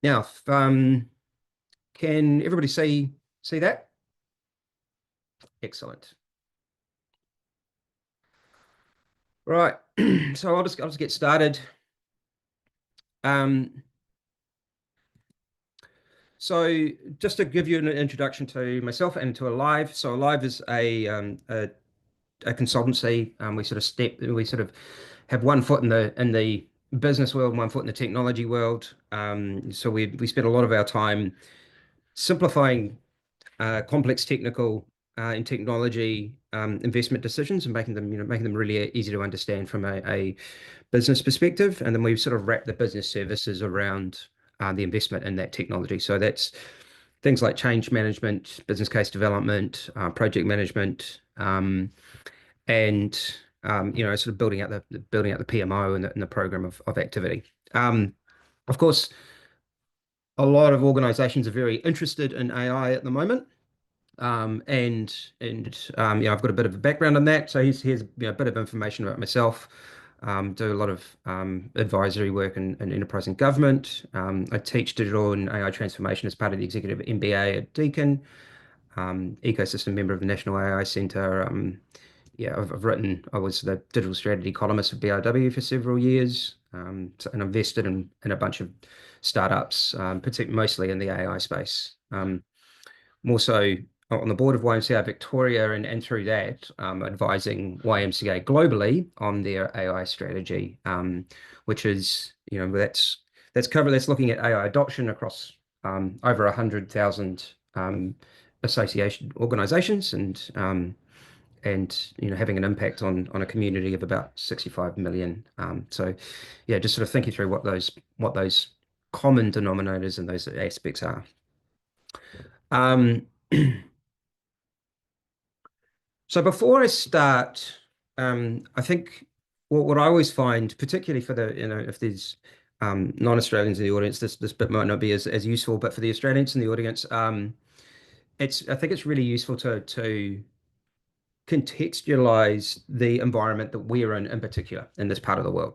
Now, can everybody see that? Excellent. Right. So I'll just get started. Um, so just to give you an introduction to myself and to Alyve. So Alyve is a consultancy. We sort of have one foot in the business world, one foot in the technology world. So we spend a lot of our time simplifying complex technical and technology investment decisions and making them really easy to understand from a business perspective. And then we sort of wrap the business services around the investment in that technology. So that's things like change management, business case development, project management, and sort of building out the PMO and the program of activity. Um, of course, a lot of organizations are very interested in AI at the moment. I've got a bit of a background on that. So here's a bit of information about myself. Do a lot of advisory work in enterprise and government. I teach digital and AI transformation as part of the executive MBA at Deakin. Ecosystem member of the National AI Centre. I was the digital strategy columnist for BRW for several years, and invested in a bunch of startups, particularly mostly in the AI space. More so on the board of YMCA Victoria, and through that, advising YMCA globally on their AI strategy, which is, that's looking at AI adoption across over 100,000 association organizations, and having an impact on a community of about 65 million. So yeah, just sort of thinking through what those common denominators and those aspects are. Um, So before I start, I think what I always find, particularly for if there's non-Australians in the audience, this bit might not be as useful, but for the Australians in the audience, I think it's really useful to contextualize the environment that we're in particular in this part of the world.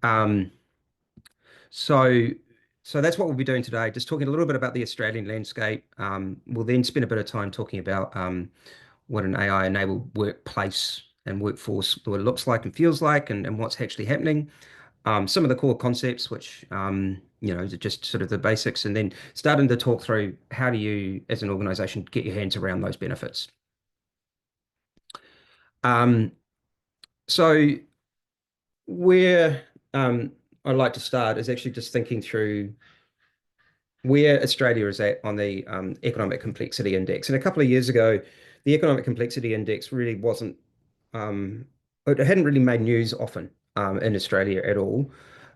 Um, so so that's what we'll be doing today, just talking a little bit about the Australian landscape. We'll then spend a bit of time talking about what an AI-enabled workplace and workforce what it looks like and feels like, and what's actually happening. Some of the core concepts, which are just sort of the basics, and then starting to talk through how do you, as an organization, get your hands around those benefits. Um, so where I'd like to start is actually just thinking through where Australia is at on the Economic Complexity Index. And a couple of years ago, the Economic Complexity Index really wasn't, it hadn't really made news often in Australia at all.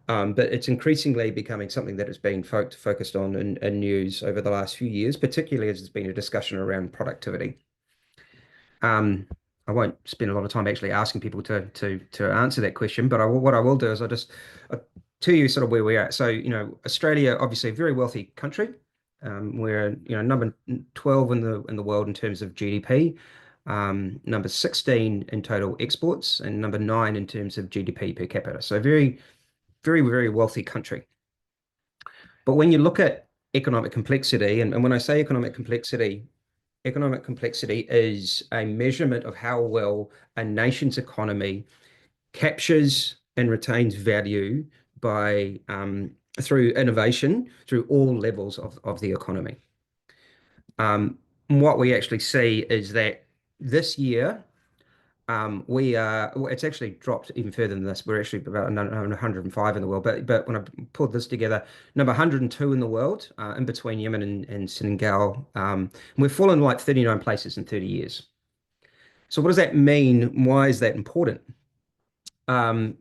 But it's increasingly becoming something that has been focused on in news over the last few years, particularly as there's been a discussion around productivity. Um, I won't spend a lot of time actually asking people to answer that question, but what I will do is I'll tell you sort of where we're at. So, Australia, obviously a very wealthy country. We're, number 12 in the world in terms of GDP, number 16 in total exports, and number 9 in terms of GDP per capita. So very, very, very wealthy country. But when you look at economic complexity, and when I say economic complexity is a measurement of how well a nation's economy captures and retains value by through innovation through all levels of the economy. What we actually see is that this year it's actually dropped even further than this. We're actually about 105 in the world, but when I pulled this together, number 102 in the world, in between Yemen and Senegal. We've fallen like 39 places in 30 years. So what does that mean? Why is that important? Um,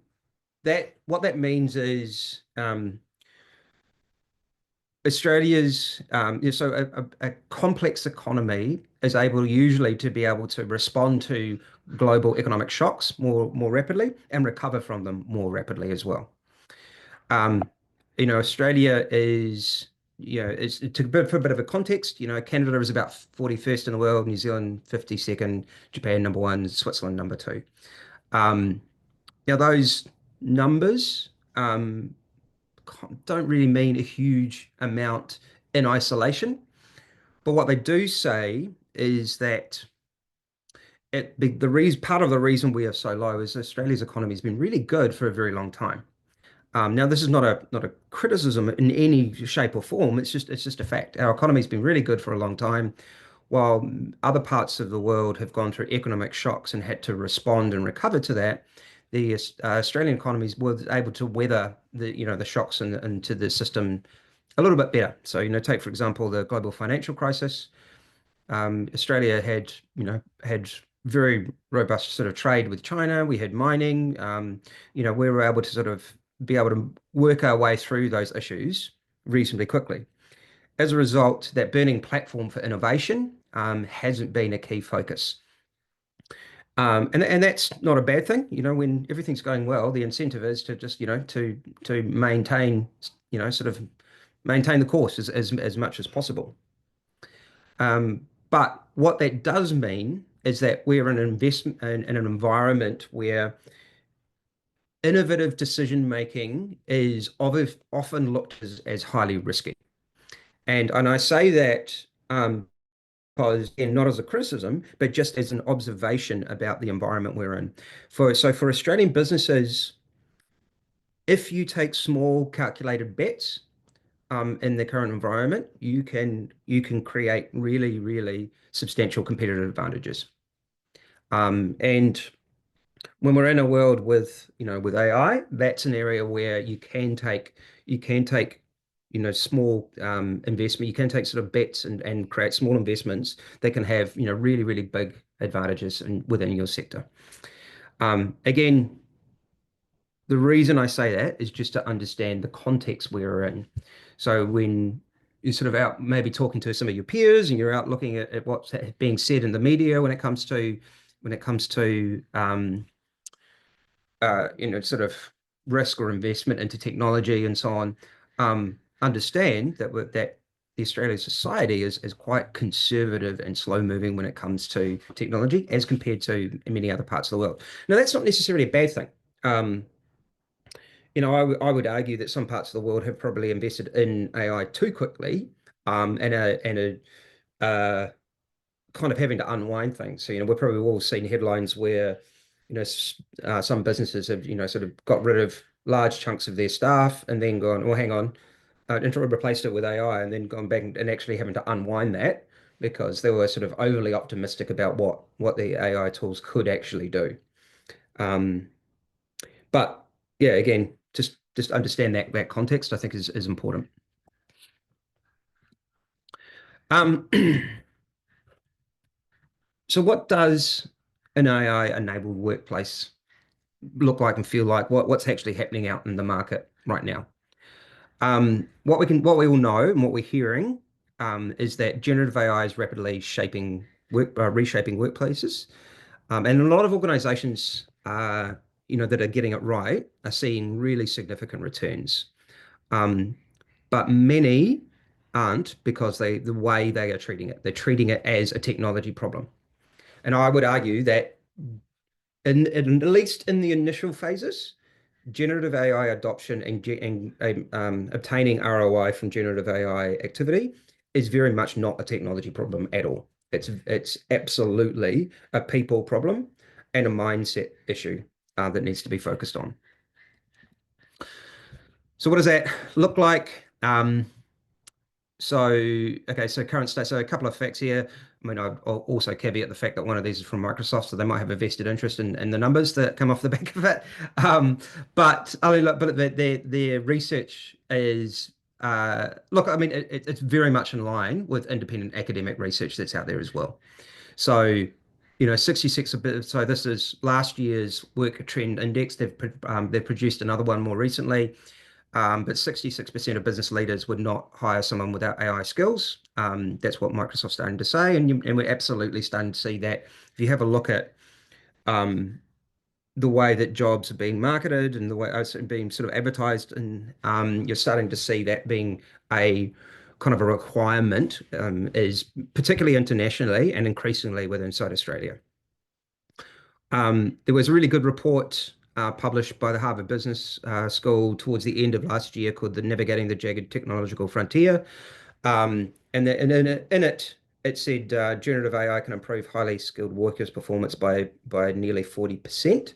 that what that means is Australia's a complex economy is able usually to be able to respond to global economic shocks more rapidly and recover from them more rapidly as well. Um, Australia is for a bit of a context. Canada is about 41st in the world, New Zealand 52nd, Japan number one, Switzerland number two. Now those numbers don't really mean a huge amount in isolation. But what they do say is that the reason part of the reason we are so low is Australia's economy has been really good for a very long time. Now, this is not a criticism in any shape or form. It's just a fact. Our economy's been really good for a long time, while other parts of the world have gone through economic shocks and had to respond and recover to that. The Australian economy was able to weather the shocks into the system a little bit better. So, take for example the global financial crisis. Australia had very robust sort of trade with China. We had mining. We were able to sort of be able to work our way through those issues reasonably quickly. As a result, that burning platform for innovation hasn't been a key focus. And that's not a bad thing. When everything's going well, the incentive is to just, to maintain, sort of maintain the course as much as possible. But what that does mean is that we're in an investment in an environment where innovative decision making is often looked as highly risky. And I say that because, and not as a criticism, but just as an observation about the environment we're in. For Australian businesses, if you take small calculated bets in the current environment, you can create really, really substantial competitive advantages. And when we're in a world with AI, that's an area where you can take small investment. You can take sort of bets and create small investments that can have really, really big advantages within your sector. Again, the reason I say that is just to understand the context we're in. So when you're sort of out maybe talking to some of your peers and you're out looking at what's being said in the media when it comes to sort of risk or investment into technology and so on, understand that the Australian society is quite conservative and slow moving when it comes to technology as compared to many other parts of the world. Now, that's not necessarily a bad thing. I would argue that some parts of the world have probably invested in AI too quickly, and uh, kind of having to unwind things. So, we've probably all seen headlines where, some businesses have, sort of got rid of large chunks of their staff and then gone, oh, hang on, and replaced it with AI and then gone back and actually having to unwind that because they were sort of overly optimistic about what the AI tools could actually do. Um, but yeah, again, just understand that context, I think is important. Um, so what does an AI-enabled workplace look like and feel like? What's actually happening out in the market right now? What we all know and what we're hearing is that generative AI is rapidly reshaping workplaces, and a lot of organizations, that are getting it right are seeing really significant returns. Um, but many aren't because the way they are treating it, they're treating it as a technology problem. And I would argue that at least in the initial phases, generative AI adoption and obtaining ROI from generative AI activity is very much not a technology problem at all. It's absolutely a people problem and a mindset issue that needs to be focused on. So what does that look like? So current state. So a couple of facts here. I mean, I'll also caveat the fact that one of these is from Microsoft, so they might have a vested interest in the numbers that come off the back of it. But I mean, look, but their research is look. I mean, it's very much in line with independent academic research that's out there as well. So, 66 a bit. So this is last year's work trend index. They've produced another one more recently. But 66% of business leaders would not hire someone without AI skills. That's what Microsoft's starting to say, and we're absolutely starting to see that. If you have a look at the way that jobs are being marketed and the way it's being sort of advertised, and you're starting to see that being a kind of a requirement, is particularly internationally and increasingly within inside Australia. There was a really good report published by the Harvard Business School towards the end of last year called the Navigating the Jagged Technological Frontier. And in it, it said generative AI can improve highly skilled workers' performance by nearly 40%,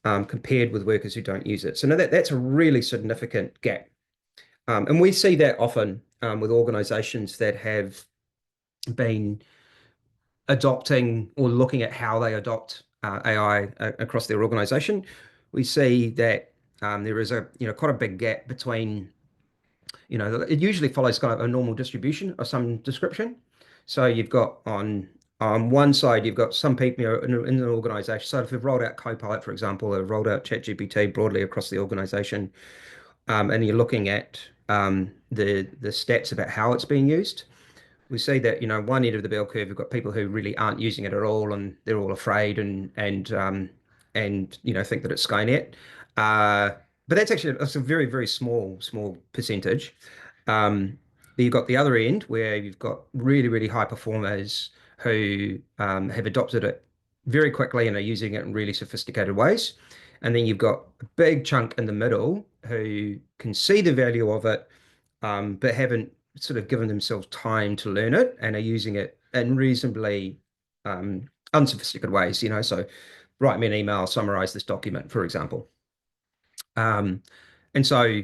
compared with workers who don't use it. So now that's a really significant gap. And we see that often with organizations that have been adopting or looking at how they adopt AI across their organization. We see that there is a quite a big gap between it usually follows kind of a normal distribution of some description. So you've got on one side, you've got some people in an organization. So if we've rolled out Copilot, for example, or rolled out ChatGPT broadly across the organization, and you're looking at the stats about how it's being used, we see that one end of the bell curve, we've got people who really aren't using it at all, and they're all afraid and think that it's Skynet. Uh, but that's a very very small percentage. Um, you've got the other end where you've got really really high performers who have adopted it very quickly and are using it in really sophisticated ways. And then you've got a big chunk in the middle who can see the value of it, but haven't sort of given themselves time to learn it and are using it in reasonably unsophisticated ways. So write me an email, summarize this document, for example. Um, and so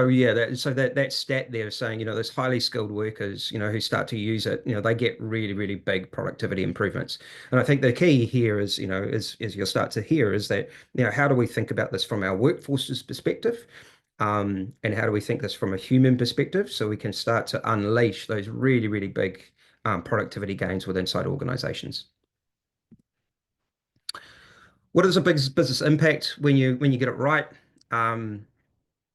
yeah, that stat there is saying, those highly skilled workers, who start to use it, they get really, really big productivity improvements. And I think the key here is, as you'll start to hear, is that, how do we think about this from our workforce's perspective? And how do we think this from a human perspective so we can start to unleash those really, really big productivity gains within inside organizations? What is a big business impact when you get it right? Um,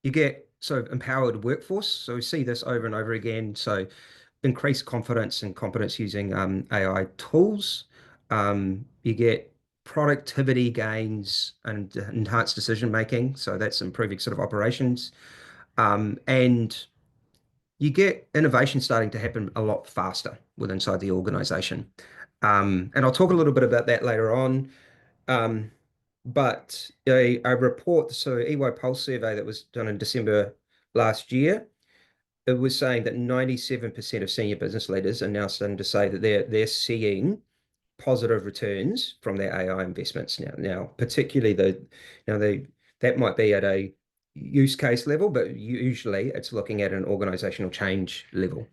you get sort of empowered workforce. So we see this over and over again. So increased confidence and competence using AI tools. You get productivity gains and enhanced decision making. So that's improving sort of operations. And you get innovation starting to happen a lot faster within inside the organization. And I'll talk a little bit about that later on. Um, but a report, so EY Pulse survey that was done in December last year, it was saying that 97% of senior business leaders are now starting to say that they're seeing positive returns from their AI investments now. Now, particularly that might be at a use case level, but usually it's looking at an organizational change level.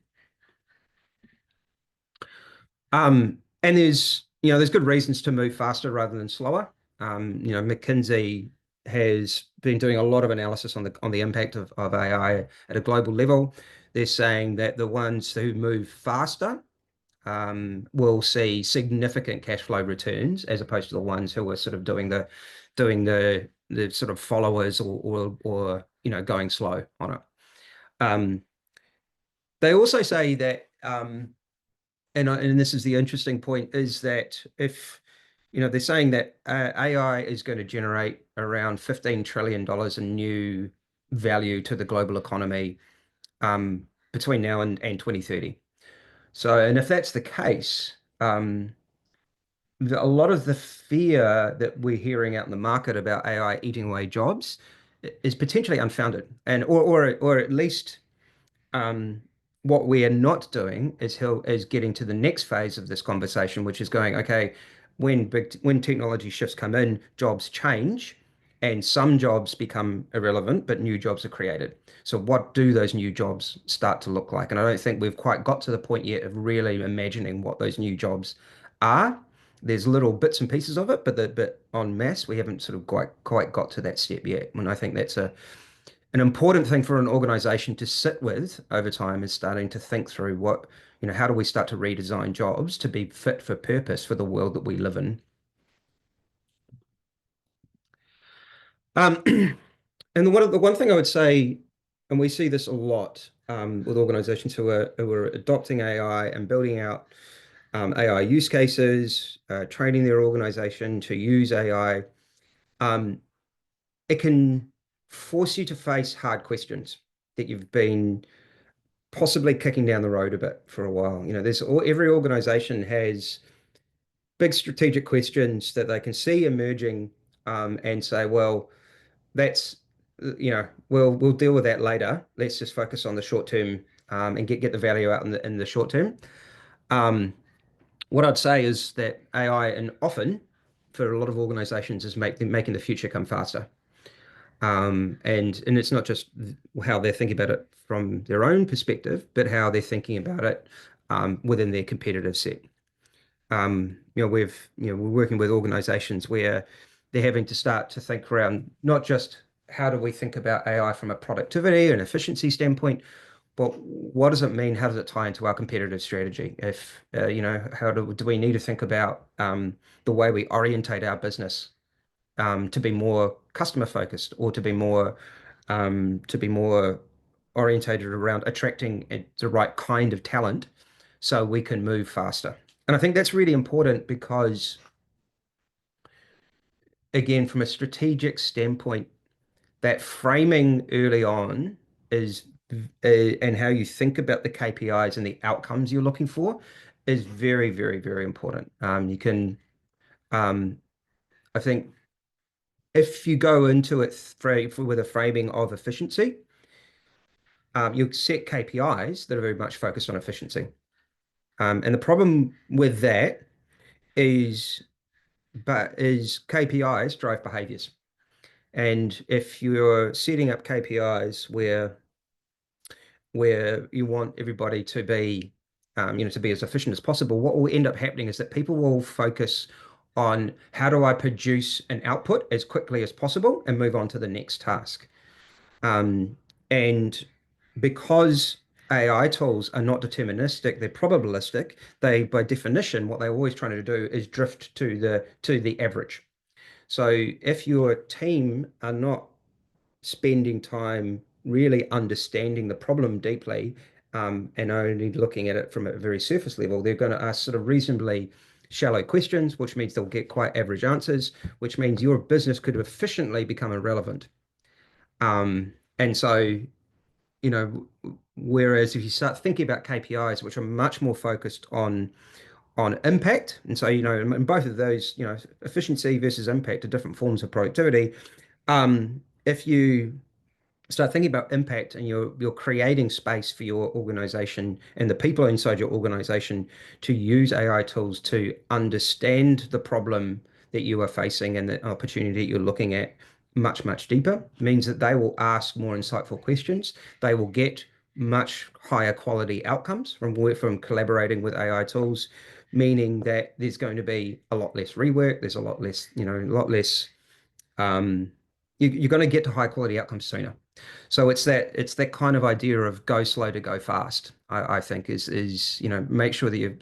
And there's good reasons to move faster rather than slower. McKinsey has been doing a lot of analysis on the impact of AI at a global level. They're saying that the ones who move faster will see significant cash flow returns as opposed to the ones who are sort of doing the sort of followers or going slow on it. Um, they also say that and this is the interesting point, is that if they're saying that AI is going to generate around $15 trillion in new value to the global economy between now and 2030. So, and if that's the case, a lot of the fear that we're hearing out in the market about AI eating away jobs is potentially unfounded, and or at least um, what we are not doing is getting to the next phase of this conversation, which is going, okay, when technology shifts come in, jobs change, and some jobs become irrelevant, but new jobs are created. So what do those new jobs start to look like? And I don't think we've quite got to the point yet of really imagining what those new jobs are. There's little bits and pieces of it, but en masse, we haven't sort of quite got to that step yet. And I think that's an important thing for an organization to sit with over time, is starting to think through how do we start to redesign jobs to be fit for purpose for the world that we live in. Um, and the one thing I would say, and we see this a lot with organizations who are adopting AI and building out AI use cases, training their organization to use AI, um, it can force you to face hard questions that you've been possibly kicking down the road a bit for a while. Every organization has big strategic questions that they can see emerging and say, well, that's we'll deal with that later. Let's just focus on the short term, and get the value out in the short term. Um, what I'd say is that AI, and often for a lot of organizations, is making the future come faster. And it's not just how they're thinking about it from their own perspective, but how they're thinking about it within their competitive set. We're working with organizations where they're having to start to think around not just how do we think about AI from a productivity and efficiency standpoint, but what does it mean? How does it tie into our competitive strategy? If how do we need to think about the way we orientate our business to be more customer focused, or to be more orientated around attracting the right kind of talent so we can move faster. And I think that's really important because, again, from a strategic standpoint, that framing early on is and how you think about the KPIs and the outcomes you're looking for is very, very, very important. Um, I think if you go into it with a framing of efficiency, you set KPIs that are very much focused on efficiency. And the problem with that is, is KPIs drive behaviors. And if you're setting up KPIs where you want everybody to be as efficient as possible, what will end up happening is that people will focus on how do I produce an output as quickly as possible and move on to the next task. Um, and because AI tools are not deterministic, they're probabilistic. They, by definition, what they're always trying to do is drift to the average. So if your team are not spending time really understanding the problem deeply, and only looking at it from a very surface level, they're going to ask sort of reasonably shallow questions, which means they'll get quite average answers, which means your business could efficiently become irrelevant. And so, whereas if you start thinking about KPIs, which are much more focused on impact, and so in both of those, efficiency versus impact are different forms of productivity. If you start thinking about impact, and you're creating space for your organization and the people inside your organization to use AI tools to understand the problem that you are facing and the opportunity that you're looking at much, much deeper, means that they will ask more insightful questions. They will get much higher quality outcomes from collaborating with AI tools, meaning that there's going to be a lot less rework. There's a lot less, a lot less um, you're going to get to high quality outcomes sooner. So it's that kind of idea of go slow to go fast. I think is make sure you're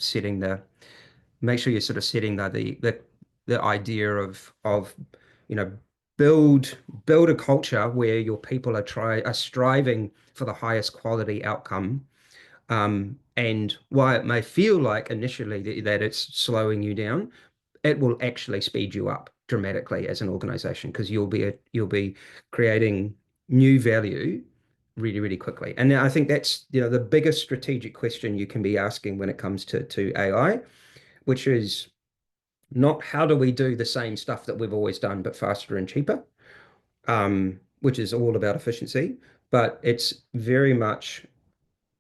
sort of setting the idea of you know build a culture where your people are striving for the highest quality outcome. And while it may feel like initially that it's slowing you down, it will actually speed you up dramatically as an organization, because you'll be creating new value really, really quickly. And I think that's the biggest strategic question you can be asking when it comes to AI, which is not how do we do the same stuff that we've always done but faster and cheaper, which is all about efficiency, but it's very much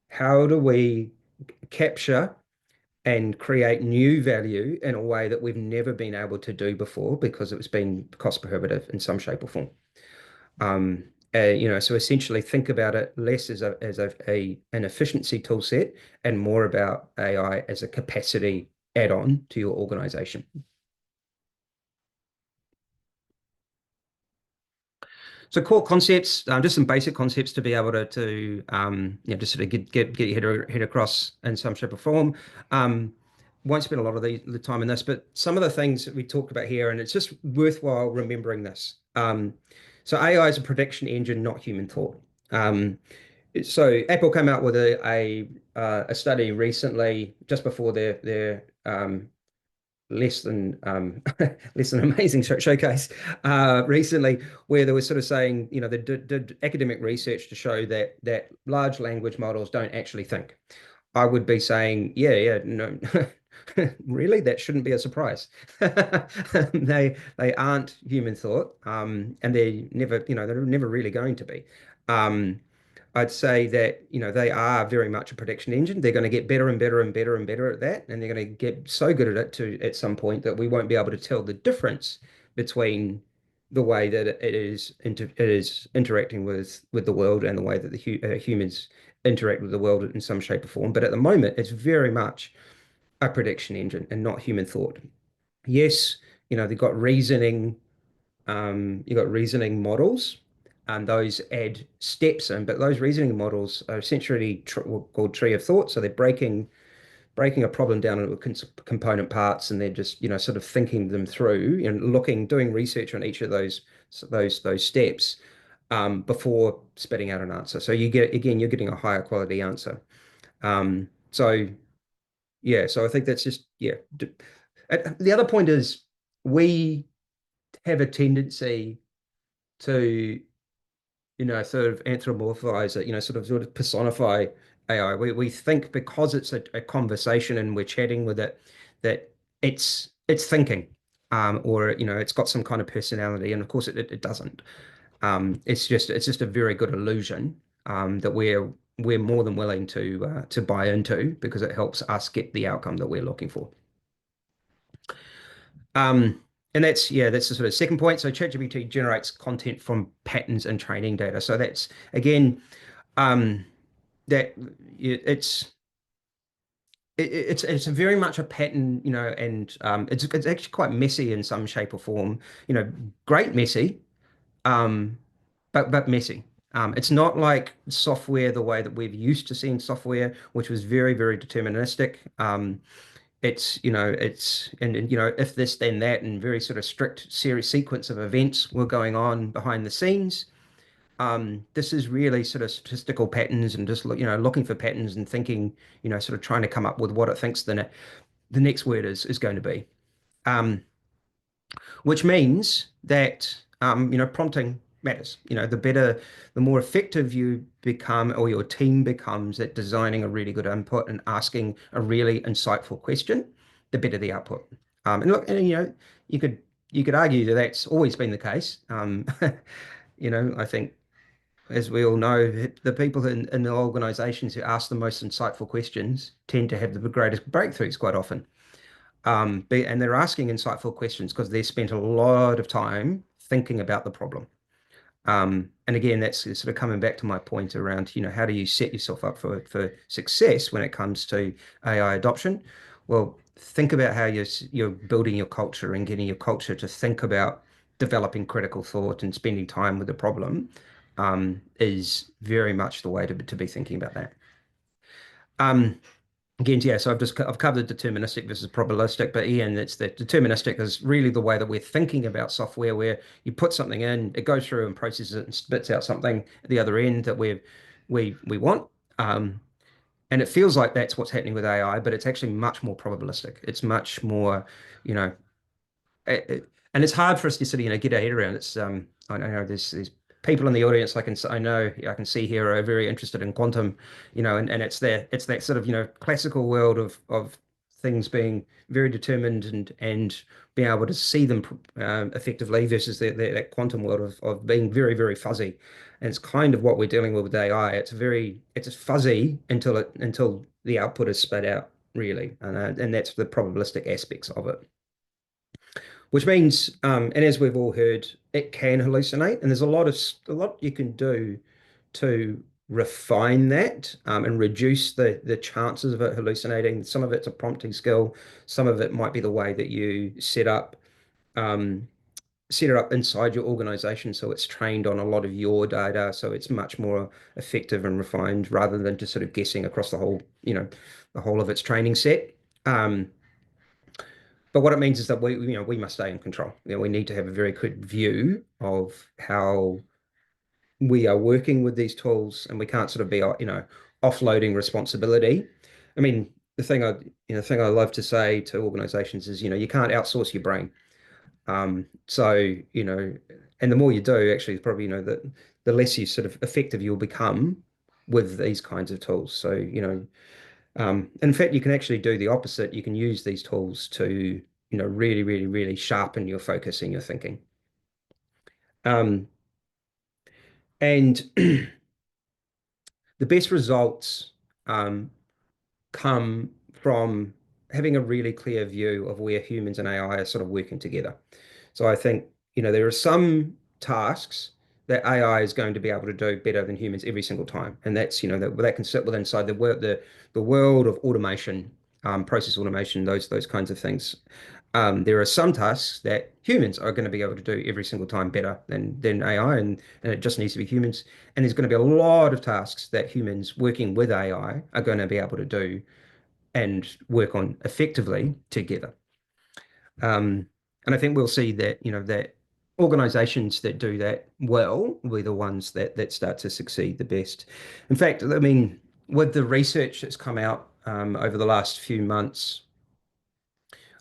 how do we capture and create new value in a way that we've never been able to do before because it's been cost prohibitive in some shape or form. Um, so essentially think about it less as an efficiency tool set, and more about AI as a capacity add-on to your organization. So core concepts, just some basic concepts to be able just sort of get your head across in some shape or form. Won't spend a lot of the time in this, but some of the things that we talked about here, and it's just worthwhile remembering this. So AI is a prediction engine, not human thought. So Apple came out with a study recently, just before their less than less than amazing showcase recently, where they were sort of saying, they did academic research to show that large language models don't actually think. I would be saying, yeah, no, Really, that shouldn't be a surprise. They aren't human thought, and they're never really going to be. Um, I'd say that, they are very much a prediction engine. They're going to get better and better and better and better at that, and they're going to get so good at it to at some point that we won't be able to tell the difference between the way that it is interacting with the world and the way that the humans interact with the world in some shape or form. But at the moment, it's very much a prediction engine and not human thought. Yes, they've got reasoning, you've got reasoning models, and those add steps in, but those reasoning models are essentially called tree of thought. So they're breaking a problem down into component parts, and they're just, sort of thinking them through and doing research on each of those steps, before spitting out an answer. So you're getting a higher quality answer. So yeah, so I think that's just, yeah. The other point is we have a tendency to, sort of anthropomorphize it, sort of personify AI. We think because it's a conversation and we're chatting with it, that it's thinking, or it's got some kind of personality, and of course it doesn't. It's just a very good illusion, that we're more than willing to buy into because it helps us get the outcome that we're looking for. Um, and that's the sort of second point. So ChatGPT generates content from patterns and training data. So that's again, um, that it's it's very much a pattern, and it's actually quite messy in some shape or form. Great messy, um, but messy. It's not like software the way that we've used to seeing software, which was very, very deterministic. And if this then that, and very sort of strict series sequence of events were going on behind the scenes. This is really sort of statistical patterns, and just looking for patterns and thinking, sort of trying to come up with what it thinks the next word is going to be. Um, which means that, prompting matters. The more effective you become, or your team becomes at designing a really good input and asking a really insightful question, the better the output. And look, and you could you could argue that that's always been the case. I think, as we all know, the people in the organizations who ask the most insightful questions tend to have the greatest breakthroughs quite often. And they're asking insightful questions because they spent a lot of time thinking about the problem. And again, that's sort of coming back to my point around, how do you set yourself up for success when it comes to AI adoption? Well, think about how you're building your culture and getting your culture to think about developing critical thought and spending time with the problem, is very much the way to be thinking about that. Um, Again, yeah, so I've covered deterministic versus probabilistic, but Ian, it's that deterministic is really the way that we're thinking about software, where you put something in, it goes through and processes it and spits out something at the other end that we want. And it feels like that's what's happening with AI, but it's actually much more probabilistic. It's much more, you know, and it's hard for us to sort of, get our head around. I know there's people in the audience I know I can see here are very interested in quantum, and it's that sort of, classical world of things being very determined, and being able to see them effectively, versus that quantum world of being very, very fuzzy. And it's kind of what we're dealing with AI. It's fuzzy until the output is spit out, really, and that's the probabilistic aspects of it. Which means, and as we've all heard, it can hallucinate, and there's a lot you can do to refine that, and reduce the chances of it hallucinating. Some of it's a prompting skill, some of it might be the way that you um, set it up inside your organization, so it's trained on a lot of your data, so it's much more effective and refined, rather than just sort of guessing across the whole of its training set. Um, but what it means is that we must stay in control. We need to have a very quick view of how we are working with these tools, and we can't sort of be, offloading responsibility. I mean, the thing I love to say to organizations is, you can't outsource your brain. So, and the more you do, actually, probably, the less you sort of effective you'll become with these kinds of tools. So, In fact, you can actually do the opposite. You can use these tools to, really, really, really sharpen your focus and your thinking. Um, and the best results um, come from having a really clear view of where humans and AI are sort of working together. So I think, there are some tasks that AI is going to be able to do better than humans every single time. And that's, that can sit within inside the world of automation, process automation, those kinds of things. There are some tasks that humans are going to be able to do every single time better than AI, and it just needs to be humans. And there's going to be a lot of tasks that humans working with AI are going to be able to do and work on effectively together. And I think we'll see that, that organizations that do that well will be the ones that start to succeed the best. In fact, I mean, with the research that's come out over the last few months,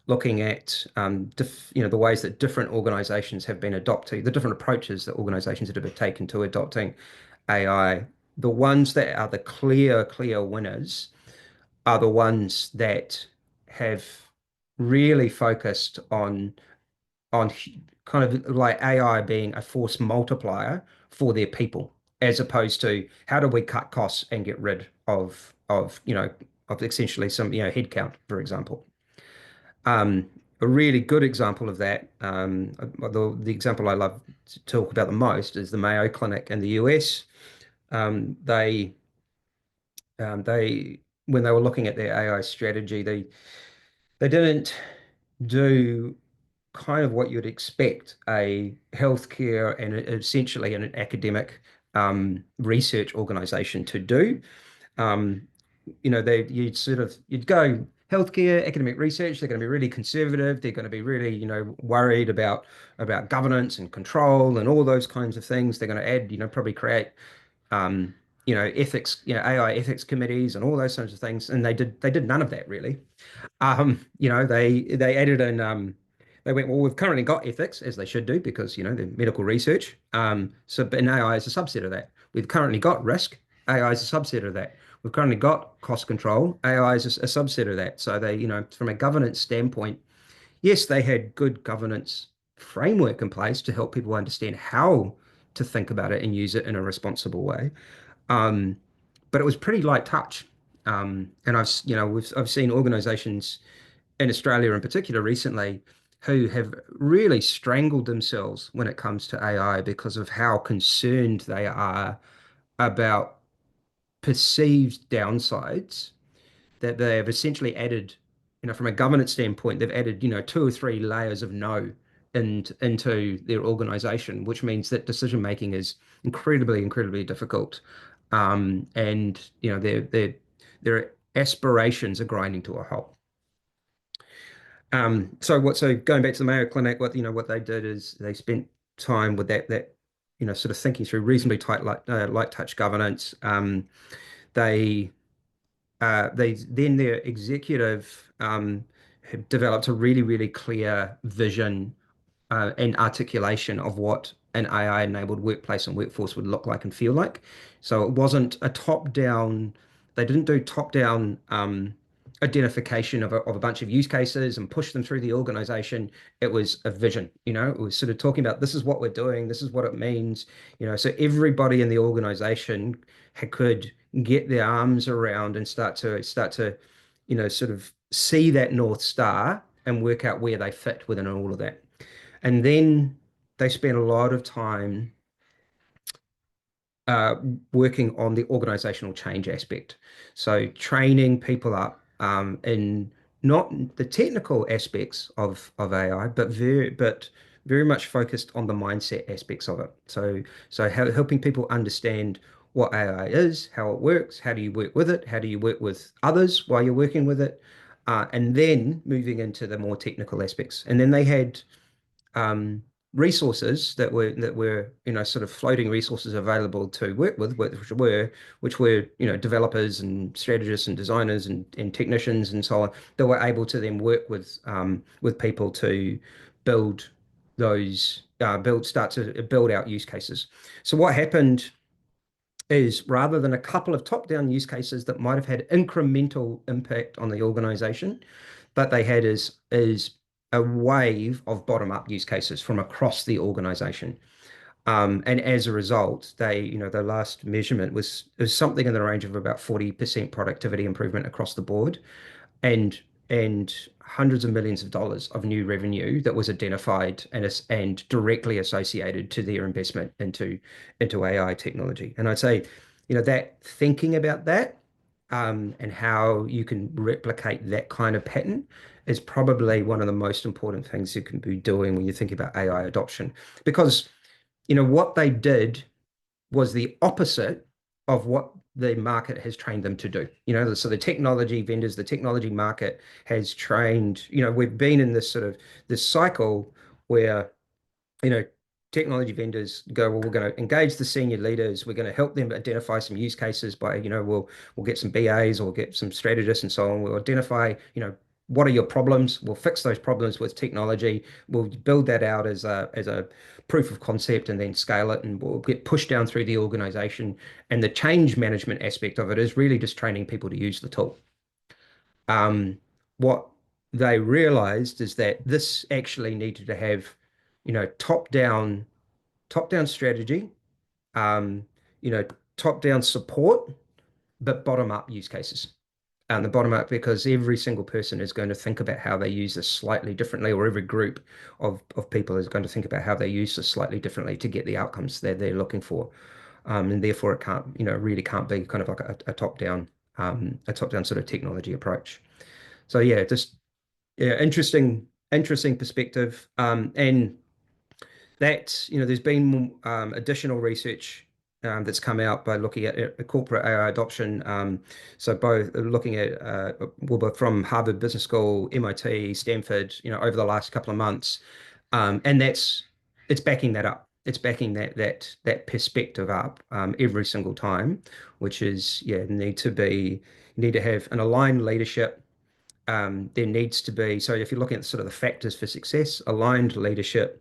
looking at the ways that different organizations have been adopting, the different approaches that organizations have taken to adopting AI, the ones that are the clear winners are the ones that have really focused on kind of like AI being a force multiplier for their people, as opposed to how do we cut costs and get rid of essentially some headcount, for example. A really good example of that, the example I love to talk about the most is the Mayo Clinic in the US. Um, they they when they were looking at their AI strategy, they didn't do kind of what you'd expect a healthcare and essentially an academic research organization to do. Um, you'd go healthcare, academic research, they're going to be really conservative, they're going to be really, worried about governance and control and all those kinds of things. They're going to add, probably create ethics, AI ethics committees and all those sorts of things. And they did none of that really. They added in they went, well, we've currently got ethics, as they should do, because they're medical research. But AI is a subset of that. We've currently got risk, AI is a subset of that. We've currently got cost control, AI is a subset of that. So they, from a governance standpoint, yes, they had good governance framework in place to help people understand how to think about it and use it in a responsible way. Um, but it was pretty light touch. And I've seen organizations in Australia in particular recently who have really strangled themselves when it comes to AI because of how concerned they are about perceived downsides that they have essentially added, from a governance standpoint, they've added, two or three layers of no into their organization, which means that decision making is incredibly, incredibly difficult. And their aspirations are grinding to a halt. So going back to the Mayo Clinic, what they did is they spent time with that sort of thinking through reasonably tight light touch governance. They then their executive have developed a really, really clear vision and articulation of what an AI-enabled workplace and workforce would look like and feel like. So it wasn't a top-down, they didn't do top-down identification of a bunch of use cases and push them through the organization. It was a vision, it was sort of talking about this is what we're doing, this is what it means, so everybody in the organization could get their arms around and start to, sort of see that North Star and work out where they fit within all of that. And then they spent a lot of time uh, working on the organizational change aspect. So training people up in not the technical aspects of AI, but very much focused on the mindset aspects of it. So helping people understand what AI is, how it works, how do you work with it, how do you work with others while you're working with it, and then moving into the more technical aspects. And then they had um, resources that were sort of floating resources available to work with, which were developers and strategists and designers and technicians and so on that were able to then work with people to build start to build out use cases. So what happened is rather than a couple of top-down use cases that might have had incremental impact on the organization, but they had is a wave of bottom-up use cases from across the organization. And as a result, the last measurement was something in the range of about 40% productivity improvement across the board, and and hundreds of millions of dollars of new revenue that was identified and directly associated to their investment into AI technology. And I'd say, that thinking about that, and how you can replicate that kind of pattern is probably one of the most important things you can be doing when you think about AI adoption. Because, what they did was the opposite of what the market has trained them to do. So the technology vendors, the technology market has trained, we've been in this sort of this cycle where, you know, technology vendors go, well, we're going to engage the senior leaders. We're going to help them identify some use cases by, we'll get some BAs or get some strategists and so on. We'll identify, what are your problems? We'll fix those problems with technology. We'll build that out as a proof of concept and then scale it, and we'll get pushed down through the organization. And the change management aspect of it is really just training people to use the tool. What they realized is that this actually needed to have, top down strategy, um, you know, top-down support, but bottom-up use cases. And the bottom up because every single person is going to think about how they use this slightly differently, or every group of people is going to think about how they use this slightly differently to get the outcomes that they're looking for. And therefore it can't, really can't be kind of like a top down sort of technology approach. So yeah, just yeah, interesting perspective. And that, there's been additional research that's come out by looking at corporate AI adoption. So both looking at both from Harvard Business School, MIT, Stanford, over the last couple of months, and it's backing that up. It's backing that perspective up every single time, which is need to have an aligned leadership. There needs to be, so if you're looking at sort of the factors for success, aligned leadership.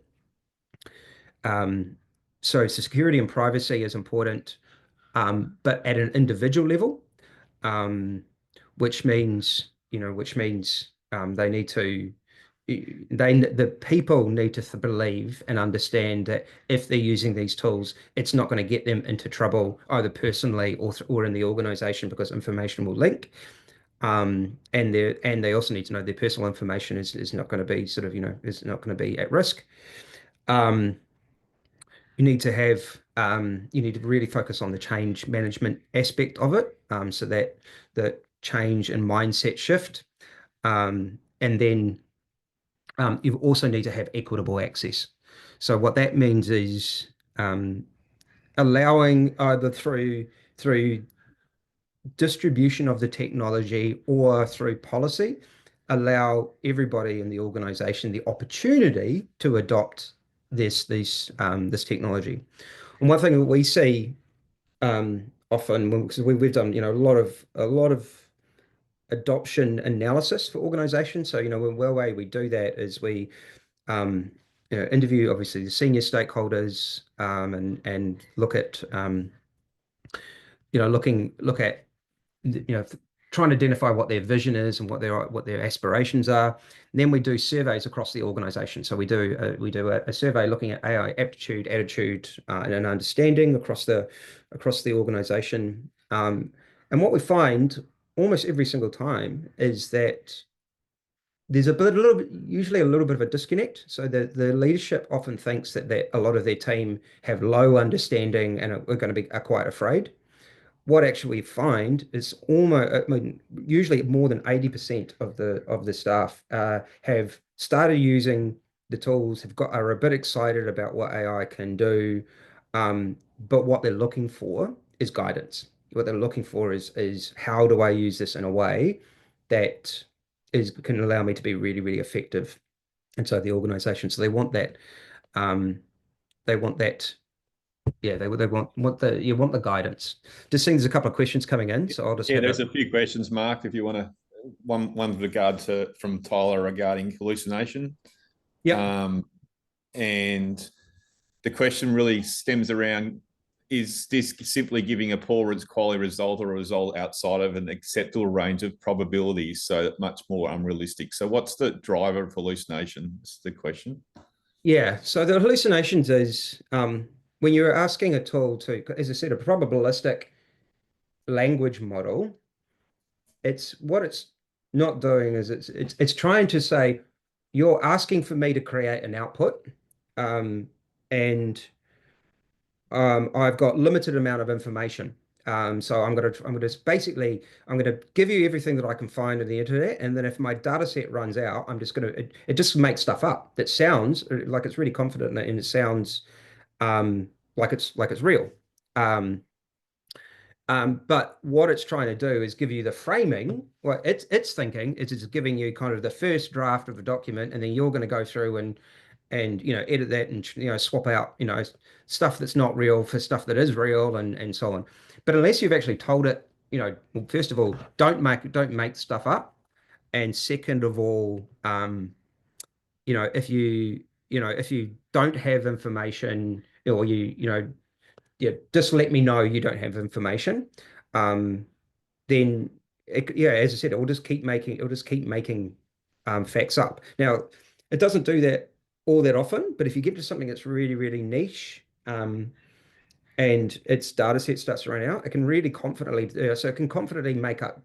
Um, so security and privacy is important, but at an individual level, um, which means they need to the people need to believe and understand that if they're using these tools, it's not going to get them into trouble either personally or in the organization, because information will link. And they also need to know their personal information is not going to be is not going to be at risk. Um, you need to really focus on the change management aspect of it, so that the change and mindset shift. And then you also need to have equitable access. So what that means is allowing either through distribution of the technology or through policy, allow everybody in the organization the opportunity to adopt this technology. And one thing that we see often, because we've done a lot of adoption analysis for organizations. So one way we do that is we interview obviously the senior stakeholders, and look at trying to identify what their vision is and what their aspirations are. And then we do surveys across the organization. So we do a survey looking at AI aptitude, attitude, and an understanding across the organization. And what we find almost every single time is that there's usually a little bit of a disconnect. So the leadership often thinks that a lot of their team have low understanding and are quite afraid. What actually we find is usually more than 80% of the staff have started using the tools, are a bit excited about what AI can do, but what they're looking for is guidance. What they're looking for is how do I use this in a way that can allow me to be really, really effective inside the organization. So they want that. Um, they want that yeah, they want the guidance. Just seeing there's a couple of questions coming in, so I'll just Yeah, have there's a a few questions, Mark, if you want to. One with regard to from Tyler regarding hallucination. yep. And the question really stems around is this simply giving a poor quality result or a result outside of an acceptable range of probabilities, so much more unrealistic? So what's the driver of hallucination? Is the question. Yeah, so the hallucinations is when you're asking a tool to, as I said, a probabilistic language model, it's what it's not doing is it's trying to say you're asking for me to create an output, um, and I've got limited amount of information. So I'm gonna basically I'm gonna give you everything that I can find on the internet, and then if my data set runs out, I'm just gonna it just makes stuff up that sounds like it's really confident in it, and it sounds like it's real. Um, but what it's trying to do is give you the framing. What it's thinking is it's giving you kind of the first draft of the document, and then you're going to go through and edit that and swap out stuff that's not real for stuff that is real and so on. But unless you've actually told it, well, first of all, don't make stuff up, and second of all, if you don't have information or yeah, just let me know you don't have information. Um, then yeah, as I said, it'll just keep making facts up. Now, it doesn't do that all that often, but if you get to something that's really, really niche, and its data set starts to run out, it can really confidently, so it can confidently make up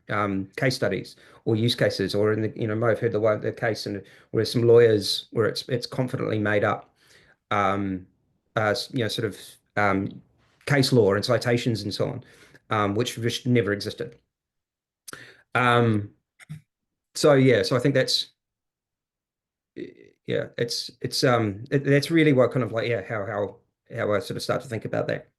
case studies or use cases, or in the, might have heard the case and where some lawyers where it's confidently made up, um, sort of case law and citations and so on, which just never existed. Um, so yeah, so I think that's really what kind of like yeah how I sort of start to think about that.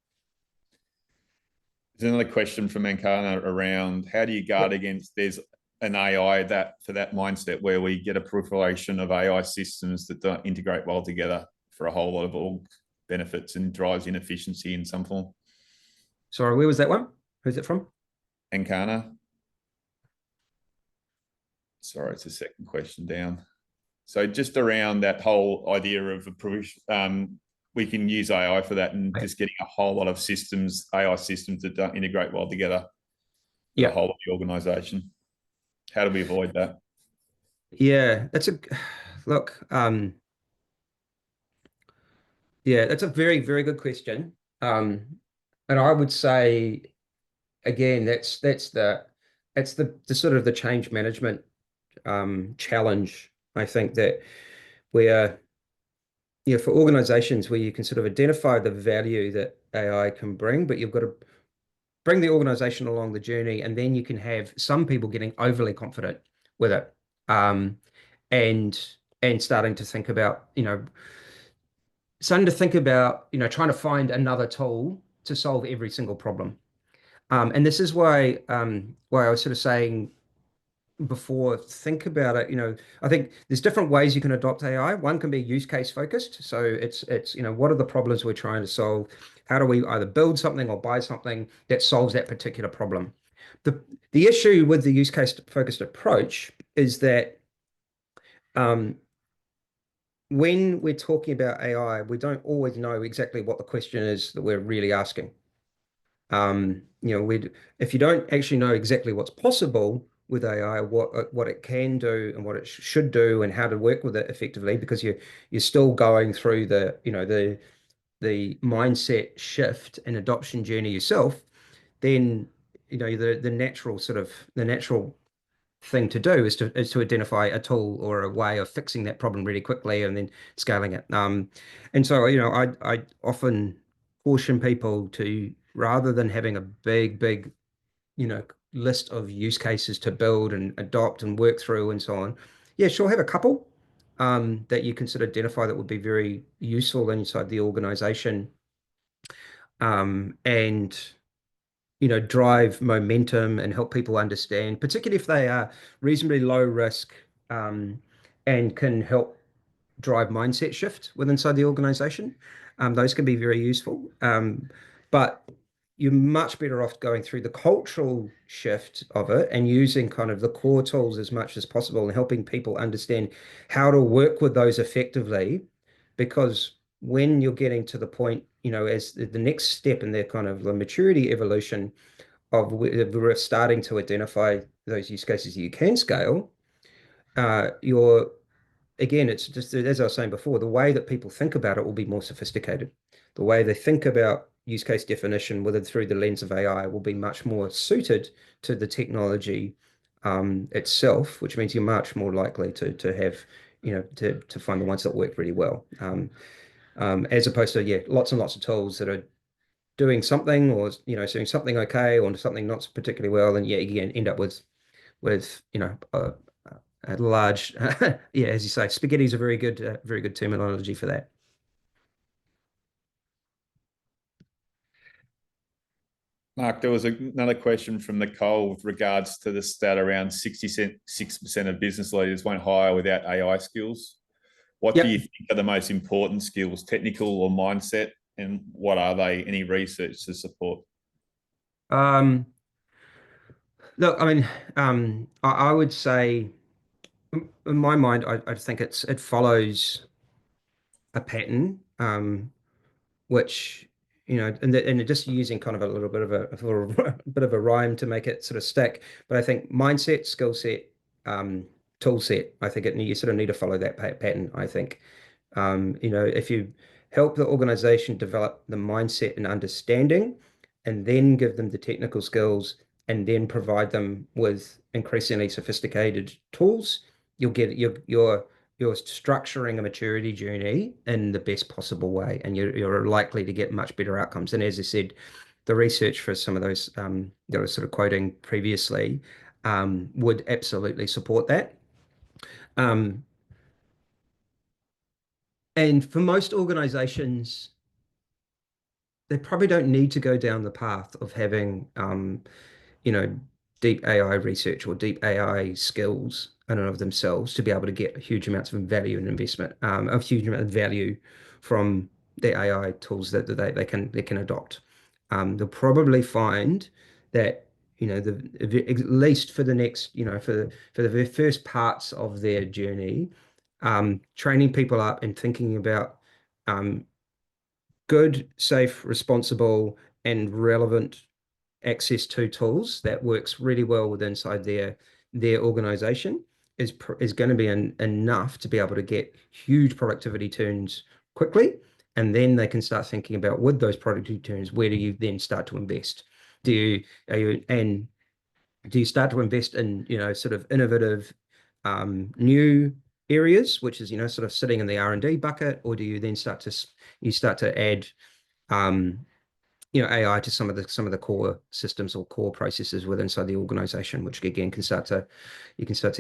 There's another question from Ankana around how do you guard Yep. against there's an AI that for that mindset where we get a proliferation of AI systems that don't integrate well together for a whole lot of org benefits and drives inefficiency in some form. Sorry, where was that one? Who's it from? Ankana. Sorry, it's the second question down. So just around that whole idea of we can use AI for that and just getting a whole lot of systems, AI systems that don't integrate well together for the Yeah, whole of the organization. How do we avoid that? yeah, that's a look. Yeah, that's a very, very good question. And I would say again, that's the sort of the change management challenge. I think that where for organizations where you can sort of identify the value that AI can bring, but you've got to bring the organization along the journey, and then you can have some people getting overly confident with it, um, and starting to think about trying to find another tool to solve every single problem. And this is why I was sort of saying before, think about it. I think there's different ways you can adopt AI. One can be use case focused. So it's what are the problems we're trying to solve? How do we either build something or buy something that solves that particular problem? The the issue with the use case focused approach is that um, when we're talking about AI, we don't always know exactly what the question is that we're really asking. If you don't actually know exactly what's possible with AI, what it can do and what it should do and how to work with it effectively, because you're still going through the mindset shift and adoption journey yourself, then the natural thing to do is to identify a tool or a way of fixing that problem really quickly and then scaling it. And so I often caution people to, rather than having a big you know list of use cases to build and adopt and work through and so on. Yeah, sure, have a couple that you can sort of identify that would be very useful inside the organization, and drive momentum and help people understand, particularly if they are reasonably low risk, and can help drive mindset shift within inside the organization. Those can be very useful. But you're much better off going through the cultural shift of it and using kind of the core tools as much as possible and helping people understand how to work with those effectively. Because when you're getting to the point as the next step in their kind of the maturity evolution of we're starting to identify those use cases you can scale, you're again, it's just as I was saying before, the way that people think about it will be more sophisticated. The way they think about use case definition, whether through the lens of AI, will be much more suited to the technology itself, which means you're much more likely to have, to find the ones that work really well. As opposed to, yeah, lots and lots of tools that are doing something or, doing something okay or something not particularly well, and yeah, again, end up with a large, yeah, as you say, spaghetti is a very good terminology for that. Mark, there was another question from Nicole with regards to the stat around 66% of business leaders won't hire without AI skills. What do you Yep. think are the most important skills, technical or mindset, and what are they? Any research to support? Um, Look, I mean, I would say, in my mind, I think it follows a pattern. Which and just using kind of a little bit of a bit of a rhyme to make it sort of stick. But I think mindset, skill set, um, tool set. I think you sort of need to follow that pattern. I think if you help the organization develop the mindset and understanding, and then give them the technical skills, and then provide them with increasingly sophisticated tools, you'll get you're structuring a maturity journey in the best possible way, and you're likely to get much better outcomes. And as I said, the research for some of those that I was sort of quoting previously would absolutely support that. Um, and for most organizations, they probably don't need to go down the path of having you know, deep AI research or deep AI skills in and of themselves to be able to get huge amounts of value and investment, a huge amount of value from the AI tools that they can adopt. They'll probably find that, at least for the next, for the first parts of their journey, training people up and thinking about um, good, safe, responsible, and relevant access to tools that works really well with inside their organization is going to be enough to be able to get huge productivity turns quickly. And then they can start thinking about, with those productivity turns, where do you then start to invest? Do you are you and do you start to invest in, sort of innovative new areas, which is, sort of sitting in the R&D bucket, or do you then start to add um, AI to some of the core systems or core processes within inside the organization, which again you can start to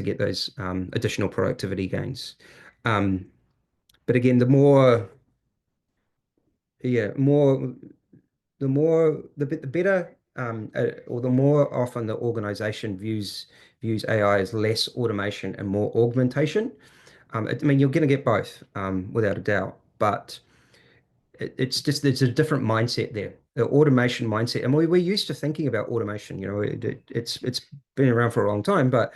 get those additional productivity gains. Um, but again, yeah, the better, or the more often the organization views AI as less automation and more augmentation. I mean, you're going to get both, without a doubt, but it's just there's a different mindset there, the automation mindset, and we're used to thinking about automation. It's been around for a long time, but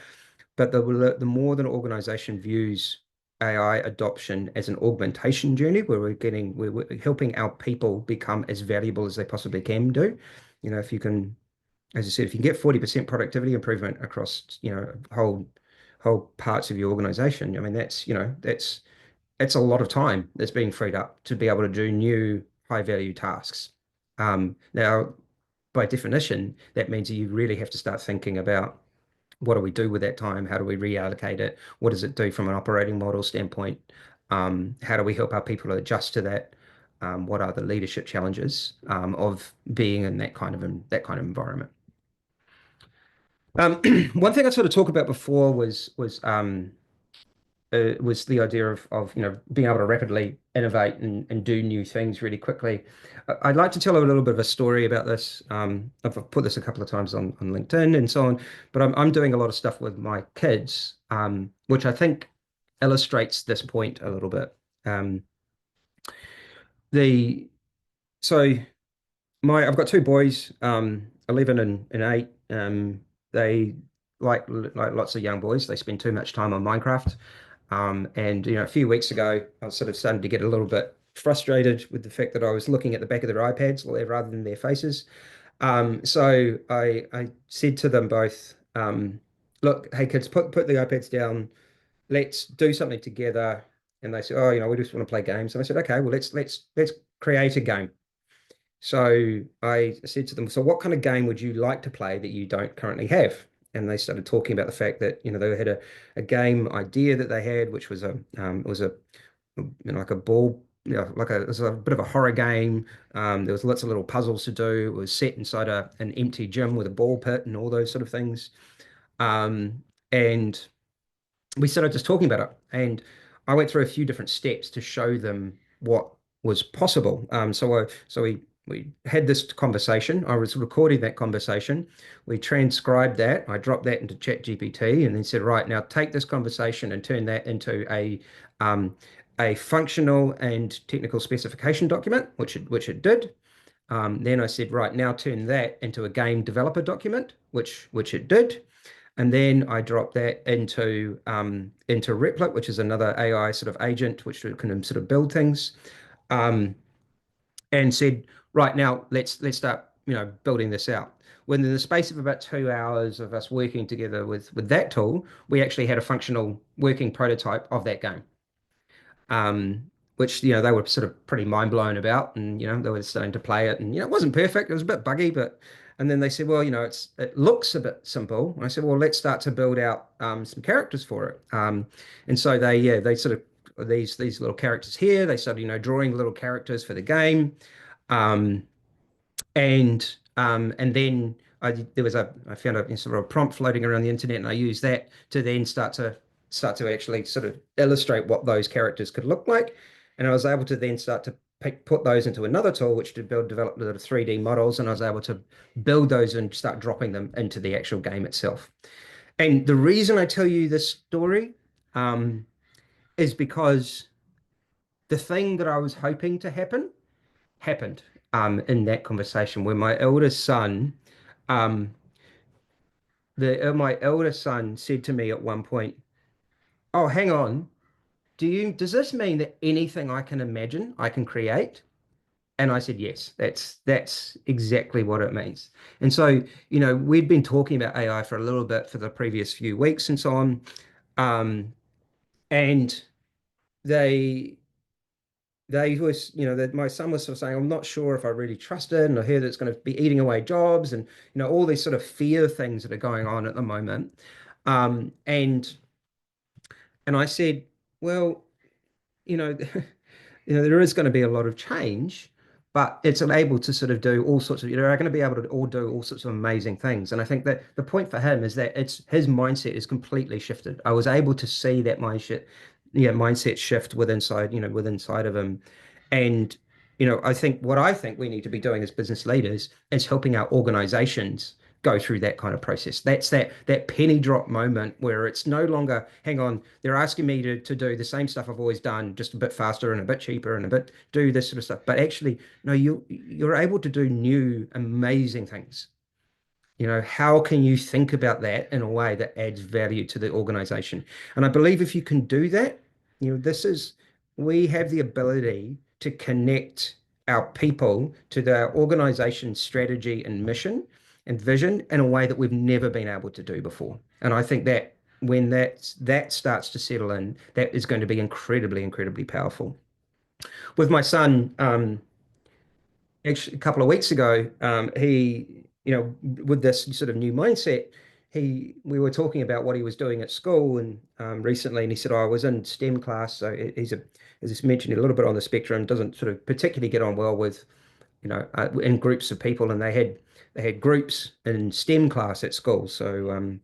the more that an organization views AI adoption as an augmentation journey, where we're helping our people become as valuable as they possibly can do. If you can, as I said, if you can get 40% productivity improvement across, whole parts of your organization, I mean, that's a lot of time that's being freed up to be able to do new high value tasks. Now, by definition, that means that you really have to start thinking about, what do we do with that time? How do we reallocate it? What does it do from an operating model standpoint? How do we help our people adjust to that? What are the leadership challenges of being in that kind of environment? One thing I sort of talked about before was the idea of being able to rapidly innovate and do new things really quickly. I'd like to tell a little bit of a story about this. I've put this a couple of times on LinkedIn and so on, but I'm doing a lot of stuff with my kids, which I think illustrates this point a little bit. Um, the so I've got two boys, 11 and 8. They like lots of young boys. They spend too much time on Minecraft. And a few weeks ago, I was sort of starting to get a little bit frustrated with the fact that I was looking at the back of their iPads rather than their faces. So I said to them both, look, hey kids, put the iPads down. Let's do something together. And they said, oh, we just want to play games. And I said, okay, well, let's create a game. So I said to them, so what kind of game would you like to play that you don't currently have? And they started talking about the fact that, they had a game idea that they had, which was it was a like a ball, it was a bit of a horror game. There was lots of little puzzles to do. It was set inside an empty gym with a ball pit and all those sort of things. And we started just talking about it. And I went through a few different steps to show them what was possible. So we had this conversation. I was recording that conversation. We transcribed that. I dropped that into ChatGPT and then said, right, now take this conversation and turn that into a functional and technical specification document, which it did. Then I said, right, now turn that into a game developer document, which it did. And then I dropped that into Replit, which is another AI sort of agent which can sort of build things. And said, right now let's start, building this out. Within the space of about 2 hours of us working together with that tool, we actually had a functional working prototype of that game. Which they were sort of pretty mind blown about, and they were starting to play it, and it wasn't perfect, it was a bit buggy, and then they said, well, it looks a bit simple. And I said, well, let's start to build out some characters for it. And so they sort of these little characters here. They started drawing little characters for the game, um, and then I found a sort of a prompt floating around the internet, and I used that to then start to actually sort of illustrate what those characters could look like. And I was able to then start to put those into another tool, which develop the 3D models, and I was able to build those and start dropping them into the actual game itself. And the reason I tell you this story is because the thing that I was hoping to happen happened in that conversation where my eldest son, um, my eldest son said to me at one point, "Oh, hang on, does this mean that anything I can imagine, I can create?" And I said, yes, that's exactly what it means. And so, we'd been talking about AI for a little bit for the previous few weeks and so on. And they was, that my son was sort of saying, I'm not sure if I really trust it, and I hear that it's going to be eating away jobs, and all these sort of fear things that are going on at the moment. And I said, well, you know, there is going to be a lot of change, but it's able to sort of do all sorts of, are going to be able to all do all sorts of amazing things. And I think that the point for him is that his mindset is completely shifted. I was able to see that mindset shift within inside of him. And, I think we need to be doing as business leaders is helping our organizations go through that kind of process. That's that penny drop moment where it's no longer, hang on, they're asking me to do the same stuff I've always done, just a bit faster and a bit cheaper and a bit do this sort of stuff. But actually, no, you're able to do new, amazing things. How can you think about that in a way that adds value to the organization? And I believe if you can do that, we have the ability to connect our people to their organization's strategy and mission and vision in a way that we've never been able to do before. And I think that when that starts to settle in, that is going to be incredibly, incredibly powerful. With my son, actually a couple of weeks ago, he, with this sort of new mindset, we were talking about what he was doing at school and recently, and he said, "Oh, I was in STEM class." So as I mentioned, a little bit on the spectrum, doesn't sort of particularly get on well with, in groups of people, and they had groups in STEM class at school. So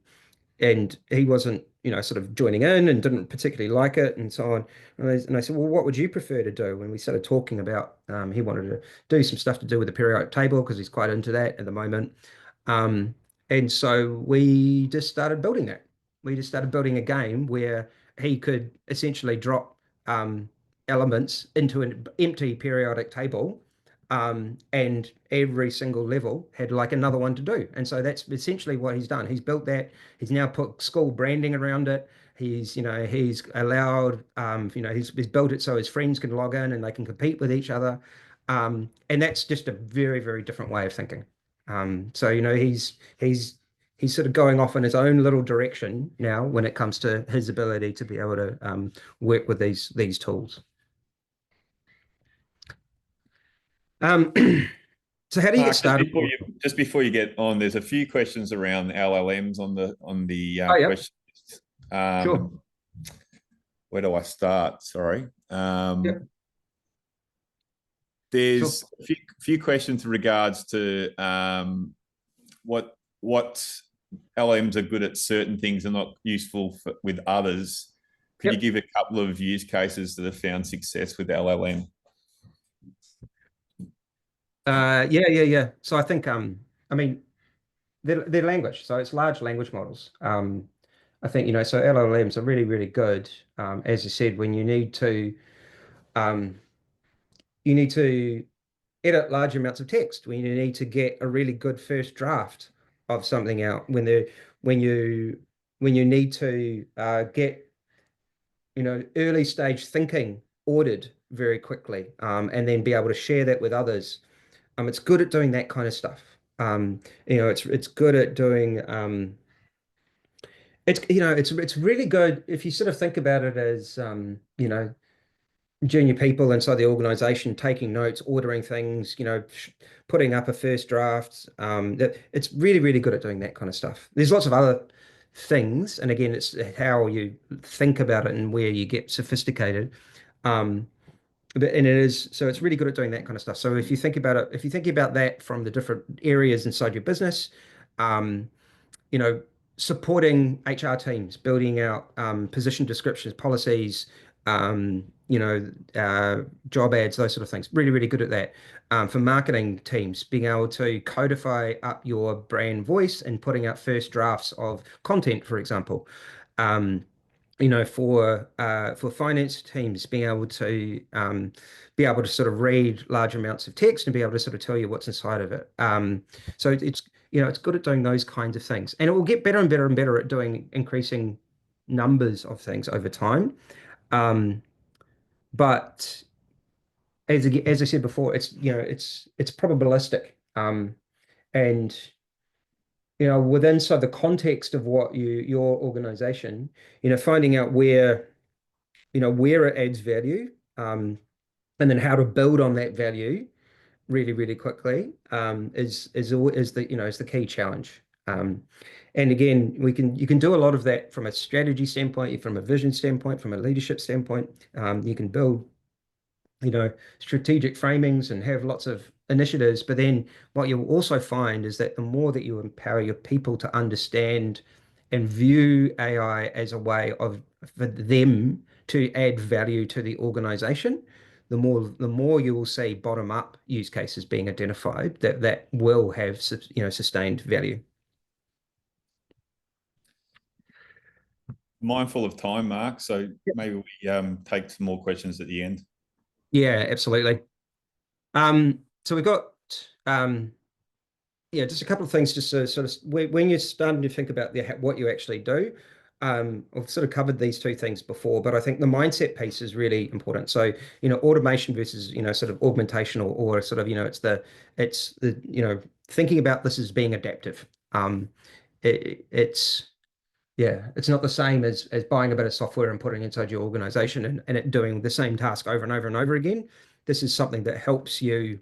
and he wasn't, sort of joining in and didn't particularly like it and so on. And I said, well, what would you prefer to do? When we started talking about, he wanted to do some stuff to do with the periodic table because he's quite into that at the moment. Um, and so we just started building that. We just started building a game where he could essentially drop elements into an empty periodic table, and every single level had like another one to do. And so that's essentially what he's done. He's built that. He's now put school branding around it. He's allowed, he's built it so his friends can log in and they can compete with each other. And that's just a very, very different way of thinking. So, he's sort of going off in his own little direction now when it comes to his ability to be able to work with these tools. Um, so how do you get Mark, started? just before you get on, there's a few questions around LLMs on the Oh, yeah, question list. sure. Where do I start? Sorry. Yeah, sure. There's a few questions in regards to what LMs are good at certain things and not useful with others. Could you Yep. give a couple of use cases that have found success with LLM? Yeah. So I think I mean their language. So it's large language models. I think so LLMs are really, really good. As you said, when um you need to edit large amounts of text, when you need to get a really good first draft of something out, when you when you need to get early stage thinking ordered very quickly, and then be able to share that with others. It's good at doing that kind of stuff. It's good at doing it's really good if you sort of think about it as junior people inside the organization taking notes, ordering things, putting up a first draft. That it's really, really good at doing that kind of stuff. There's lots of other things, and again, it's how you think about it and where you get sophisticated. Um, and it is so it's really good at doing that kind of stuff. So if you think about it, if you think about that from the different areas inside your business, um, you know, supporting HR teams, building out position descriptions, policies, job ads, those sort of things. Really, really good at that. For marketing teams, being able to codify up your brand voice and putting out first drafts of content, for example. Um, for finance teams, being able to sort of read large amounts of text and be able to sort of tell you what's inside of it. So it's good at doing those kinds of things, and it will get better and better and better at doing increasing numbers of things over time. Um, but as I said before, it's probabilistic, and within so the context of what your organization, finding out where it adds value, and then how to build on that value really, really quickly, is the key challenge. And again, you can do a lot of that from a strategy standpoint, from a vision standpoint, from a leadership standpoint. You can build strategic framings and have lots of initiatives. But then what you'll also find is that the more that you empower your people to understand and view AI as a way of for them to add value to the organization, the more you will see bottom up use cases being identified that will have sustained value. Mindful of time, Mark. So maybe we take some more questions at the end. Yeah, absolutely. So we've got um, just a couple of things just to sort of when you're starting to think about what you actually do. I've sort of covered these two things before, but I think the mindset piece is really important. So, automation versus, sort of augmentation or sort of, it's the thinking about this as being adaptive. It's yeah, it's not the same as buying a bit of software and putting it inside your organization and it doing the same task over and over and over again. This is something that helps you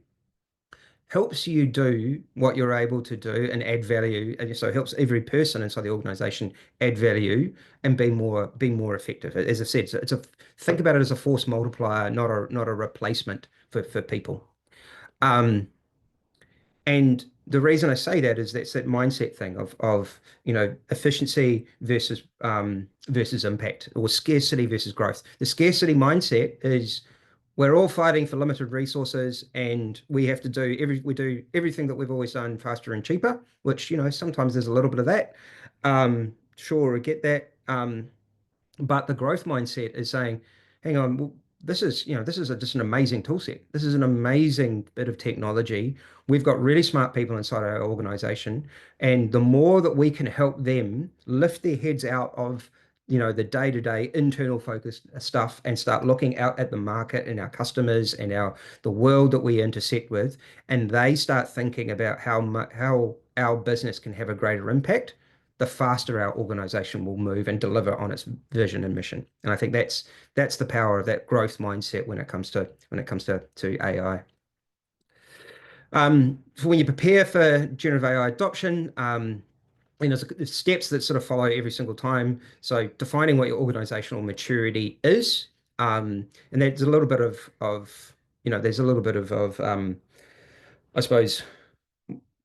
do what you're able to do and add value, and so it helps every person inside the organization add value and be more effective. As I said, so think about it as a force multiplier, not a replacement for people. Um, and the reason I say that is that's that mindset thing of efficiency versus impact, or scarcity versus growth. The scarcity mindset is we're all fighting for limited resources, and we do everything that we've always done faster and cheaper, which sometimes there's a little bit of that. Sure, I get that. But the growth mindset is saying, hang on, well, this is just an amazing tool set. This is an amazing bit of technology. We've got really smart people inside our organization, and the more that we can help them lift their heads out of the day-to-day internal focused stuff and start looking out at the market and our customers and the world that we intersect with, and they start thinking about how our business can have a greater impact, the faster our organization will move and deliver on its vision and mission. And I think that's the power of that growth mindset when it comes to AI. For when you prepare for generative AI adoption, there's steps that sort of follow every single time. So defining what your organizational maturity is, and there's a little bit there's a little bit of I suppose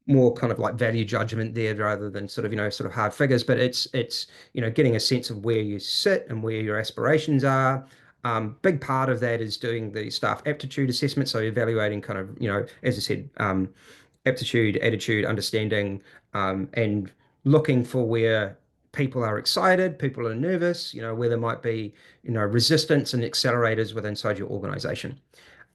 more kind of like value judgment there rather than sort of hard figures, but it's getting a sense of where you sit and where your aspirations are. Big part of that is doing the staff aptitude assessment, so evaluating kind of, as I said, aptitude, attitude, understanding, and looking for where people are excited, people are nervous, where there might be, resistance and accelerators within inside your organization.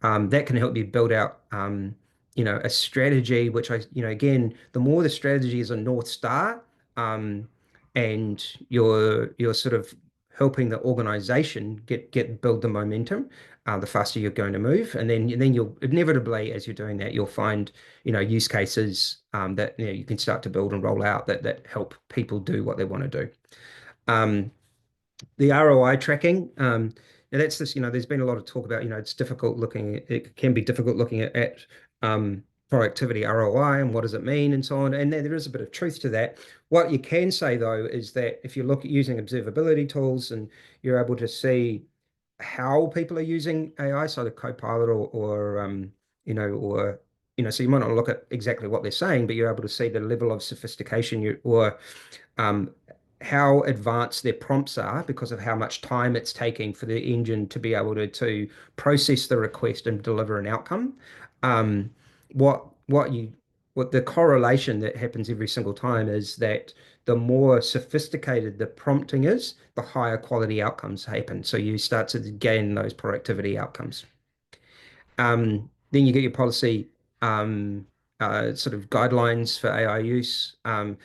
That can help you build out, a strategy, which again, the more the strategy is a North Star, um, and you're sort of helping the organization build the momentum, the faster you're going to move. And then you'll inevitably, as you're doing that, you'll find, use cases, that, you can start to build and roll out that help people do what they want to do. Um, the ROI tracking, now that's this, there's been a lot of talk about, it can be difficult looking at productivity ROI and what does it mean and so on. And there is a bit of truth to that. What you can say though is that if you look at using observability tools and you're able to see how people are using AI, so the Copilot so you might not look at exactly what they're saying, but you're able to see the level of sophistication um, how advanced their prompts are because of how much time it's taking for the engine to be able to process the request and deliver an outcome. Um, what what you what the correlation that happens every single time is that the more sophisticated the prompting is, the higher quality outcomes happen. So you start to gain those productivity outcomes. Then you get your policy, sort of guidelines for AI use. Again,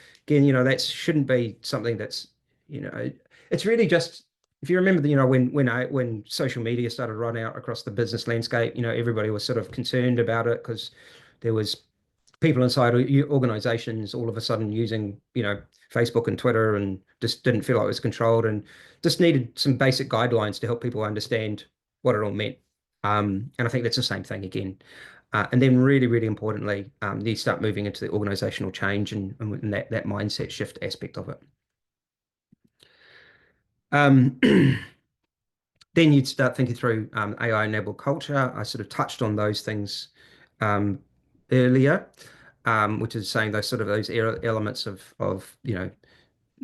that shouldn't be something that's, it's really just, if you remember, when social media started running out across the business landscape, everybody was sort of concerned about it because there was people inside organizations all of a sudden using, Facebook and Twitter, and just didn't feel like it was controlled, and just needed some basic guidelines to help people understand what it all meant. And I think that's the same thing again. And then really, really importantly, you start moving into the organizational change and that mindset shift aspect of it. Um, then you'd start thinking through AI-enabled culture. I sort of touched on those things um, earlier, which is saying those elements of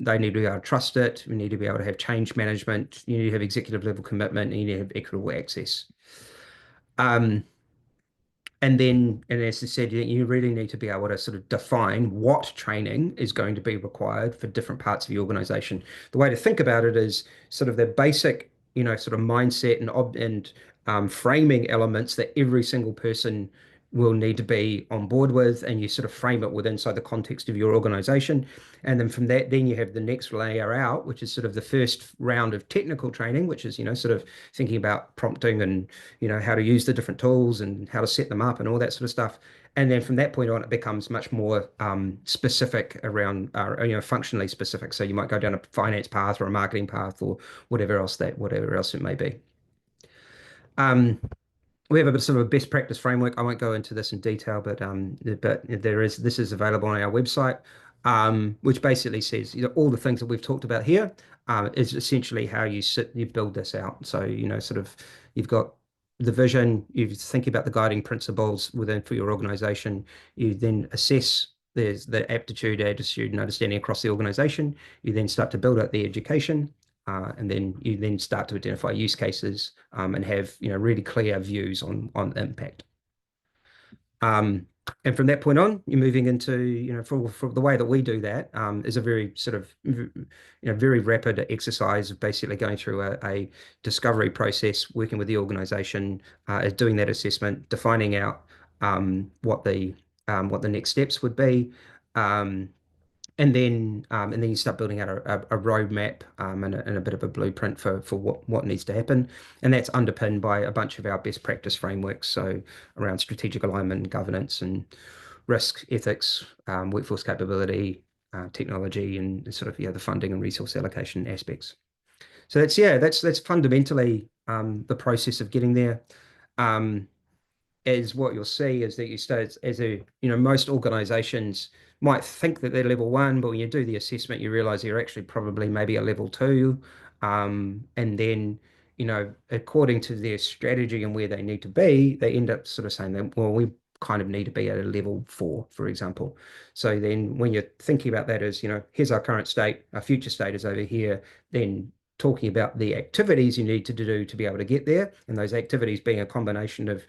they need to be able to trust it. We need to be able to have change management. You need to have executive level commitment. And you need to have equitable access. Um, and as I said, you really need to be able to sort of define what training is going to be required for different parts of your organization. The way to think about it is sort of the basic, sort of mindset and framing elements that every single person will need to be on board with, and you sort of frame it within inside the context of your organization. And then from that, then you have the next layer out, which is sort of the first round of technical training, which is, sort of thinking about prompting and, how to use the different tools and how to set them up and all that sort of stuff. And then from that point on, it becomes much more specific around, functionally specific. So you might go down a finance path or a marketing path or whatever else it may be. We have a bit sort of a best practice framework. I won't go into this in detail, but this is available on our website, which basically says, all the things that we've talked about here is essentially how you build this out. So, sort of you've got the vision, you think about the guiding principles for your organization. You then assess there's the aptitude, attitude, and understanding across the organization. You then start to build out the education. And then you then start to identify use cases, and have really clear views on impact. And from that point on, you're moving into for the way that we do that is a very sort of very rapid exercise of basically going through a discovery process, working with the organization, doing that assessment, defining out what the next steps would be. and then you start building out a roadmap and a bit of a blueprint for what needs to happen, and that's underpinned by a bunch of our best practice frameworks. So around strategic alignment, governance, and risk, ethics, workforce capability, technology, and sort of the funding and resource allocation aspects. So that's fundamentally the process of getting there. Um, is what you'll see is that you start as most organizations might think that they're level one, but when you do the assessment, you realize you're actually probably maybe a level two. And then, according to their strategy and where they need to be, they end up sort of saying that, well, we kind of need to be at a level four, for example. So then when you're thinking about that as, here's our current state, our future state is over here, then talking about the activities you need to do to be able to get there, and those activities being a combination of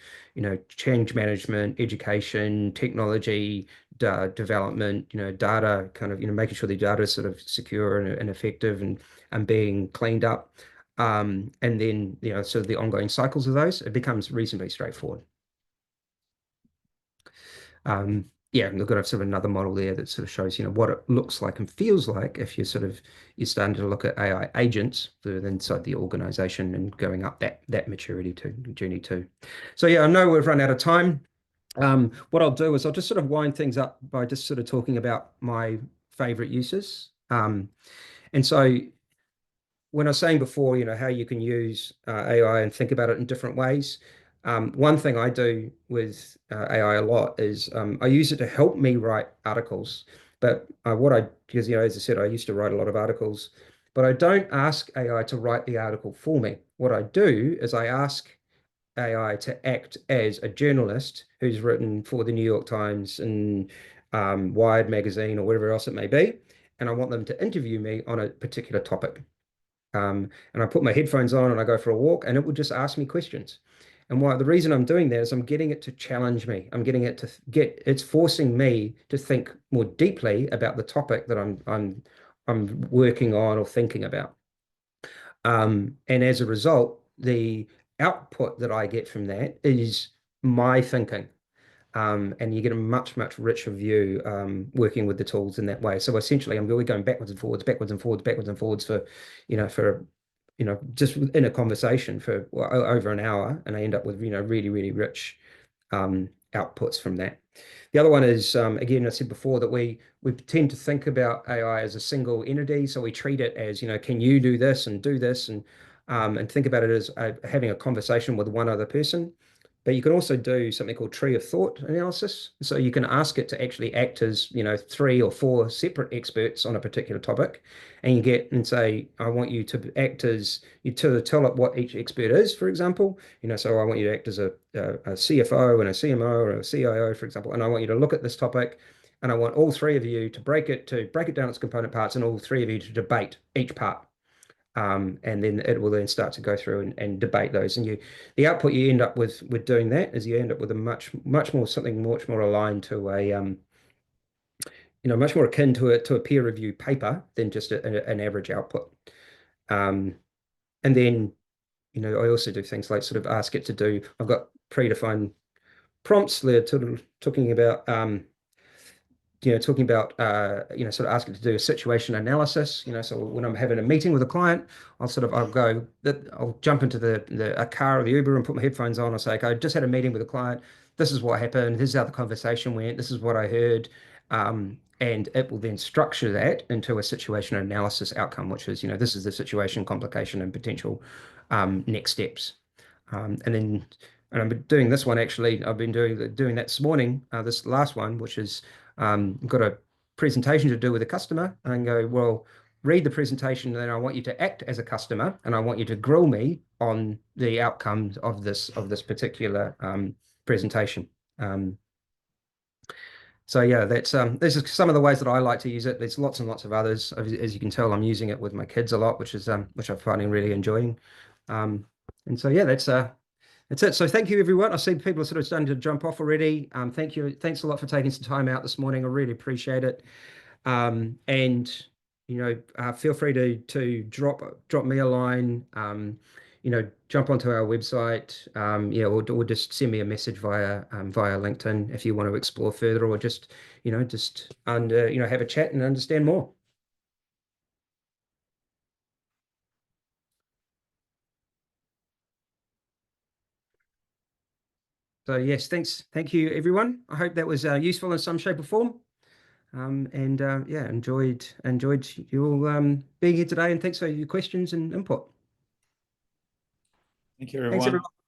change management, education, technology, development, data, kind of, making sure the data is sort of secure and effective and being cleaned up. And then, sort of the ongoing cycles of those, it becomes reasonably straightforward. Yeah, and we've got sort of another model there that sort of shows, what it looks like and feels like if you're starting to look at AI agents further inside the organization and going up that maturity journey too. So yeah, I know we've run out of time. What I'll do is I'll just sort of wind things up by just sort of talking about my favorite uses. And so when I was saying before, how you can use AI and think about it in different ways. One thing I do with AI a lot is I use it to help me write articles. But because, as I said, I used to write a lot of articles, but I don't ask AI to write the article for me. What I do is I ask AI to act as a journalist who's written for the New York Times and Wired magazine or whatever else it may be. And I want them to interview me on a particular topic. And I put my headphones on and I go for a walk, and it will just ask me questions. And the reason I'm doing that is I'm getting it to challenge me. I'm getting it to it's forcing me to think more deeply about the topic that I'm working on or thinking about. And as a result, the output that I get from that is my thinking. And you get a much, much richer view working with the tools in that way. So essentially, I'm really going backwards and forwards, backwards and forwards, backwards and forwards just in a conversation for over an hour, and I end up with really, really rich outputs from that. The other one is again, I said before that we tend to think about AI as a single entity, so we treat it as can you do this and think about it as having a conversation with one other person. But you can also do something called tree of thought analysis. So you can ask it to actually act as, three or four separate experts on a particular topic. And you get and say, I want you to act as you to tell it what each expert is, for example. So I want you to act as a CFO and a CMO or a CIO, for example. And I want you to look at this topic. And I want all three of you to break it down its component parts, and all three of you to debate each part. And then it will then start to go through and debate those. And the output you end up with doing that is you end up with a much more something much more aligned to much more akin to a peer review paper than just an average output. And then I also do things like sort of ask it to do. I've got predefined prompts there talking about sort of ask it to do a situation analysis. So when I'm having a meeting with a client, I'll jump into a car or the Uber and put my headphones on. I'll say, okay, I just had a meeting with a client. This is what happened. This is how the conversation went. This is what I heard. And it will then structure that into a situation analysis outcome, which is, this is the situation, complication, and potential next steps. And I'm doing this one actually. I've been doing that this morning, this last one, which is got a presentation to do with a customer, and go, well, read the presentation, and then I want you to act as a customer, and I want you to grill me on the outcomes of this particular presentation. So yeah, that's this is some of the ways that I like to use it. There's lots and lots of others. As you can tell, I'm using it with my kids a lot, which I'm finding really enjoying. And so yeah, that's it. So thank you, everyone. I see people are sort of starting to jump off already. Thank you. Thanks a lot for taking some time out this morning. I really appreciate it. And feel free to drop me a line. jump onto our website, or just send me a message via LinkedIn if you want to explore further, or just have a chat and understand more. So yes, thank you everyone. I hope that was useful in some shape or form. And yeah, enjoyed you all being here today, and thanks for your questions and input. Thank you, Thanks everyone. everyone.